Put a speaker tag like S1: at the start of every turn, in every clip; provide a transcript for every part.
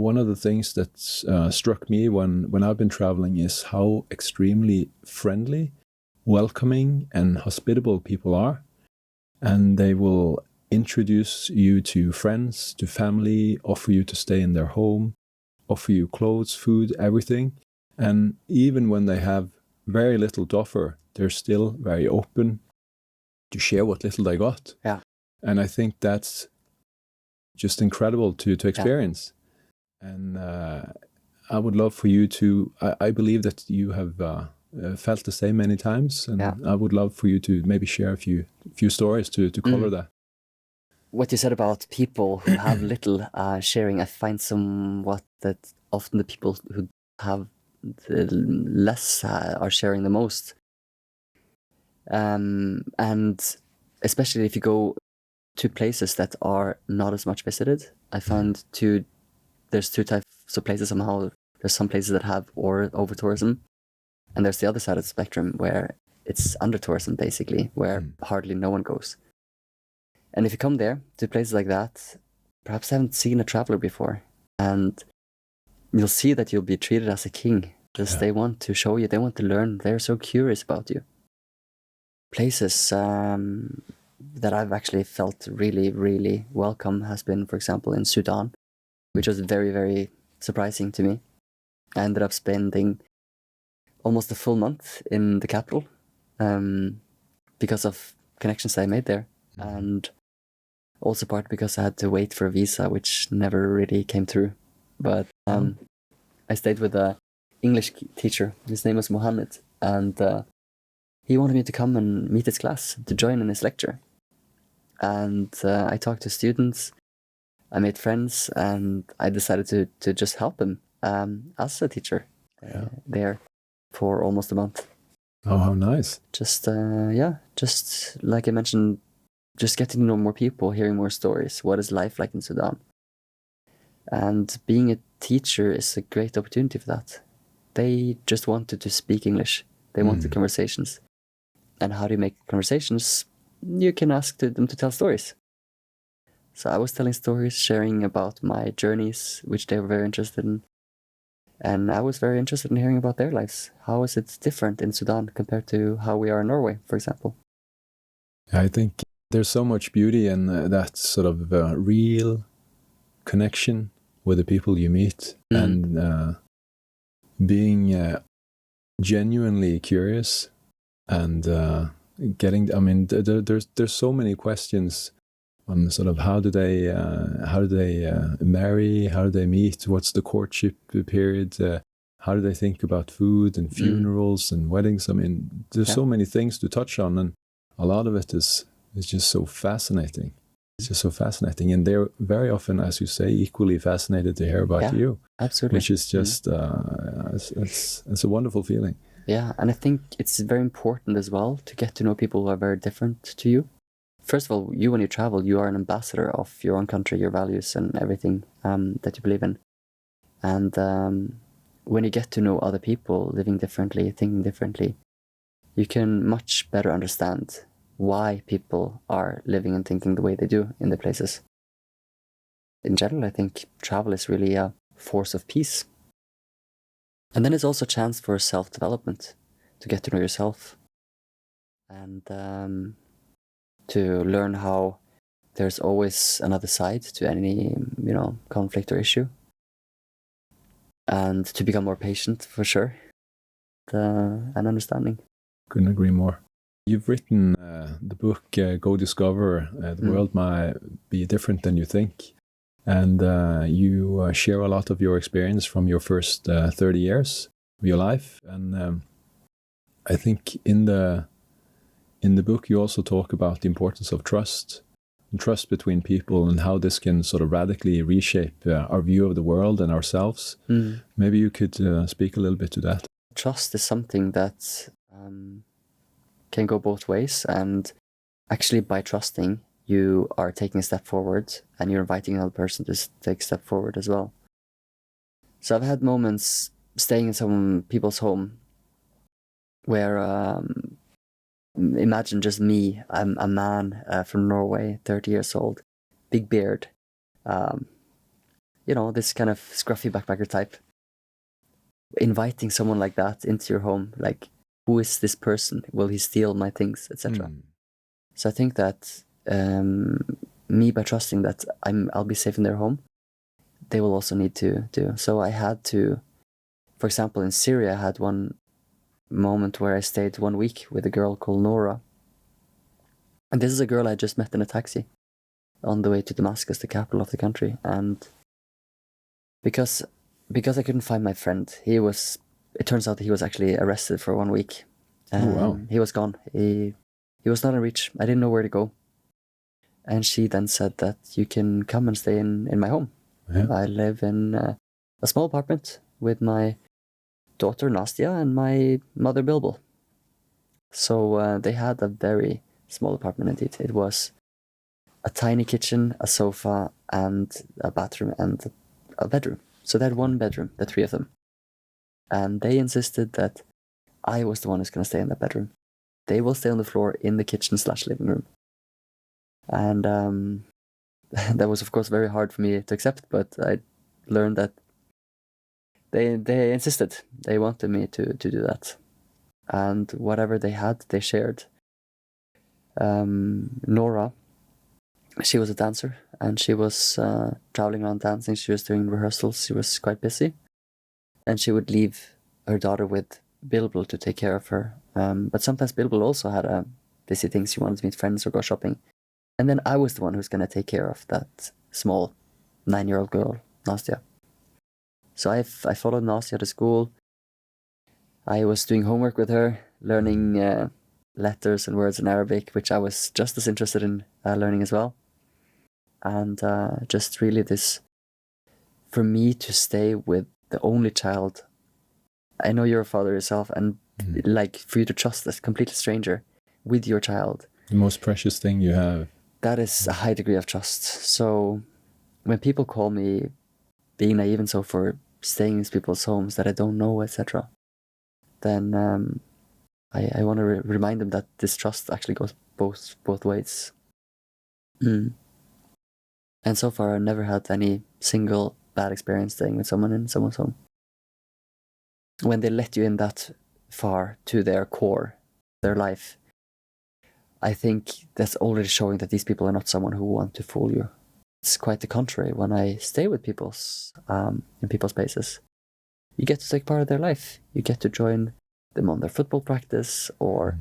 S1: one of the things that struck me when I've been traveling is how extremely friendly, welcoming, and hospitable people are. And they will introduce you to friends, to family, offer you to stay in their home, offer you clothes, food, everything. And even when they have very little to offer, they're still very open to share what little they got.
S2: Yeah.
S1: And I think that's just incredible to experience. Yeah. And I would love for you to, I believe that you have felt the same many times, and I would love for you to maybe share a few stories to color that.
S2: What you said about people who have little sharing, I find somewhat that often the people who have the less are sharing the most. And especially if you go to places that are not as much visited, I find there's two types of places somehow. There's some places that have over tourism, and there's the other side of the spectrum where it's under tourism, basically, where hardly no one goes. And if you come there to places like that, perhaps haven't seen a traveler before, and you'll see that you'll be treated as a king, because they want to show you, they want to learn, they're so curious about you. Places that I've actually felt really, really welcome has been, for example, in Sudan, which was very, very surprising to me. I ended up spending almost a full month in the capital because of connections I made there, and also part because I had to wait for a visa, which never really came through. But I stayed with an English teacher. His name was Mohammed, and he wanted me to come and meet his class, to join in his lecture. And I talked to students, I made friends, and I decided to just help him as a teacher there for almost a month.
S1: Oh, how nice.
S2: Just like I mentioned, just getting to know more people, hearing more stories. What is life like in Sudan? And being a teacher is a great opportunity for that. They just wanted to speak English. They wanted conversations. And how do you make conversations? You can ask them to tell stories. So I was telling stories, sharing about my journeys, which they were very interested in. And I was very interested in hearing about their lives. How is it different in Sudan compared to how we are in Norway, for example?
S1: I think there's so much beauty in that sort of real connection with the people you meet, and being genuinely curious, and getting, I mean, there's so many questions on sort of how do they marry, how do they meet, what's the courtship period, how do they think about food and funerals and weddings. I mean, there's so many things to touch on, and a lot of it is just so fascinating. It's just so fascinating, and they're very often, as you say, equally fascinated to hear about you.
S2: Absolutely.
S1: Which is just it's a wonderful feeling.
S2: Yeah, and I think it's very important as well to get to know people who are very different to you. First of all, you, when you travel, you are an ambassador of your own country, your values and everything that you believe in. And when you get to know other people living differently, thinking differently, you can much better understand why people are living and thinking the way they do in the places. In general, I think travel is really a force of peace. And then it's also a chance for self-development, to get to know yourself, and to learn how there's always another side to any, conflict or issue, and to become more patient, for sure, and understanding.
S1: Couldn't agree more. You've written the book Go Discover, The World Might Be Different Than You Think, and you share a lot of your experience from your first 30 years of your life. And I think in the book you also talk about the importance of trust, and trust between people, and how this can sort of radically reshape our view of the world and ourselves. Maybe you could speak a little bit to that.
S2: Trust is something that can go both ways, and actually by trusting, you are taking a step forward, and you're inviting another person to take a step forward as well. So I've had moments staying in some people's home where, imagine just me, I'm a man from Norway, 30 years old, big beard, you know, this kind of scruffy backpacker type, inviting someone like that into your home, like, who is this person? Will he steal my things, etc.? So I think that me, by trusting that I'll be safe in their home, they will also need to do. So I had to, for example, in Syria, I had one moment where I stayed 1 week with a girl called Nora. And this is a girl I just met in a taxi on the way to Damascus, the capital of the country. And because I couldn't find my friend, it turns out that he was actually arrested for 1 week.
S1: Oh, wow.
S2: He was gone. He was not in reach. I didn't know where to go. And she then said that you can come and stay in my home.
S1: Yeah.
S2: I live in a small apartment with my daughter Nastya and my mother Bilbo. So they had a very small apartment indeed. It was a tiny kitchen, a sofa, and a bathroom and a bedroom. So they had one bedroom, the three of them. And they insisted that I was the one who's going to stay in that bedroom. They will stay on the floor in the kitchen/living room. And that was, of course, very hard for me to accept, but I learned that they insisted. They wanted me to do that. And whatever they had, they shared. Nora, she was a dancer, and she was traveling around dancing. She was doing rehearsals. She was quite busy. And she would leave her daughter with Bilbo to take care of her. But sometimes Bilbo also had busy things. She wanted to meet friends or go shopping. And then I was the one who's going to take care of that small 9-year-old girl, Nastya. So I followed Nastya to school. I was doing homework with her, learning letters and words in Arabic, which I was just as interested in learning as well. And just really this, for me to stay with the only child. I know you're a father yourself, and like for you to trust a complete stranger with your child.
S1: The most precious thing you have.
S2: That is a high degree of trust. So when people call me being naive and so for staying in people's homes that I don't know, etc., then I want to remind them that this trust actually goes both ways. And so far, I've never had any single bad experience staying with someone in someone's home. When they let you in that far to their core, their life, I think that's already showing that these people are not someone who want to fool you. It's quite the contrary. When I stay with in people's spaces, you get to take part of their life. You get to join them on their football practice or,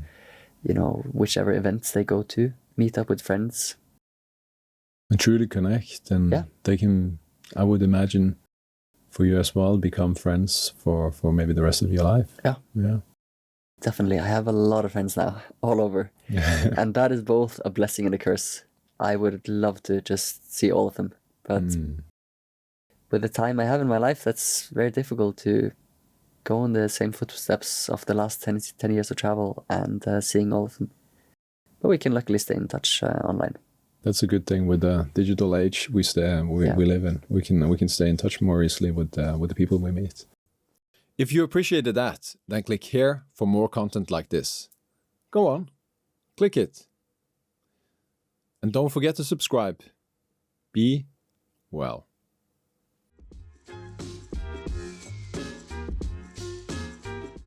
S2: you know, whichever events they go to, meet up with friends.
S1: And truly connect. And they can, I would imagine, for you as well, become friends for maybe the rest of your life. Yeah.
S2: Definitely. I have a lot of friends now, all over. And that is both a blessing and a curse. I would love to just see all of them. But with the time I have in my life, that's very difficult to go in the same footsteps of the last 10 years of travel and seeing all of them. But we can luckily stay in touch online.
S1: That's a good thing with the digital age we live in. We can stay in touch more easily with the people we meet. If you appreciated that, then click here for more content like this. Go on, click it. And don't forget to subscribe. Be well.